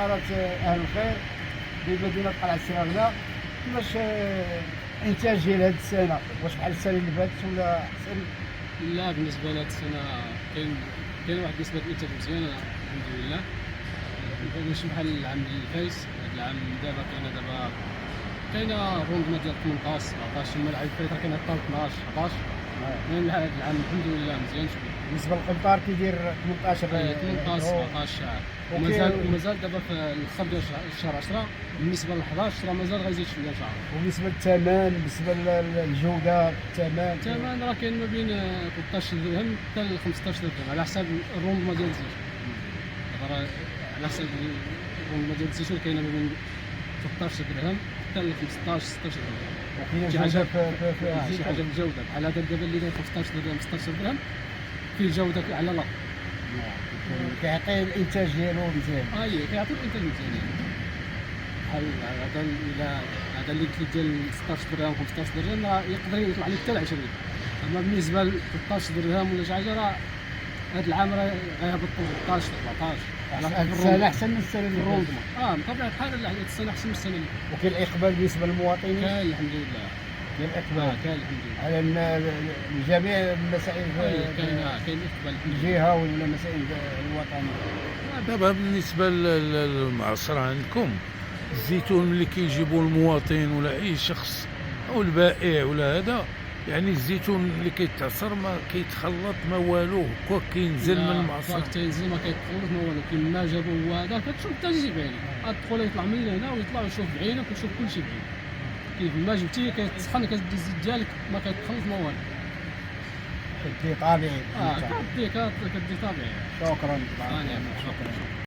مباشرة أهل الخير بمدينة قلعة السراغلة. كيفاش الإنتاج ديال هاد السنة؟ واش بحال السنة اللي فاتت ولا أحسن؟ لا، بالنسبه لهاد السنه كاين واحد نسبه الانتاج مزيانه الحمد لله. ماشي بحال العام اللي فايت. هاد العام دابا كاينه روندما ديال 18 17، اما العام اللي فايت كاينه حتى 12 11. يعني هاد العام الحمد لله مزيان شويه. بالنسبة للقنطار كيدير 18 18 17 شهر. ومازال دابا في الاخر ديال شهر 10. بالنسبه ل 11 راه مازال غيزيد شويه ان شاء الله. وبالنسبة للثمن، بالنسبة للجودة، الثمن راه كاين ما بين 13 درهم حتى ل 15 درهم على حسب الروندما ديال الزيت. دابا راه على حسب الروندما ديال الزيتون كاينه ما بين 13 درهم حتى ل 15 16 درهم. وكاين شي حاجه في شي حاجه بالجوده بحال هذا دابا اللي داير 15 درهم 16 درهم فيه جوده على لا. كيعطي الانتاج ديالو مزيان. كيعطي الانتاج مزيان. بحال هذا اللي قلت ديال 16 درهم 15 درهم راه يقدر يطلع لك حتى ل 20. اما بالنسبه ل 13 درهم ولا شي حاجه راه هذا العام راه غيهبط 13 14 على السنة أحسن من السنة اللي فاتت. الروندما. بطبيعه الحال هاد السنه احسن من السنه اللي فاتت. وكاين الإقبال بالنسبة للمواطنين؟ كاين الحمد لله. كاين الإقبال كاين الحمد لله. على جميع المسائل كاين اقبال الحمد لله. الجهة ولا مسائل الوطنية. دابا بالنسبه للمعصره عندكم، الزيتون ملي كيجيبوا المواطن ولا اي شخص او البائع ولا هذا، يعني الزيتون اللي كيتعصر ما كيتخلط ما والو، كوا كينزل من المعصره تينزل ما كيتخلط ما والو. كيما جابوا هو هذا كتشوف حتى تجي بعينك. الدخول يطلع من هنا ويطلع ويشوف بعينك ويشوف كلشي بعينك. كيف ما جبتيه كتسخن كتدي الزيت ديالك ما كيتخلط ما والو. كدي طبيعي. كدي طبيعي. شكرا. شكرا.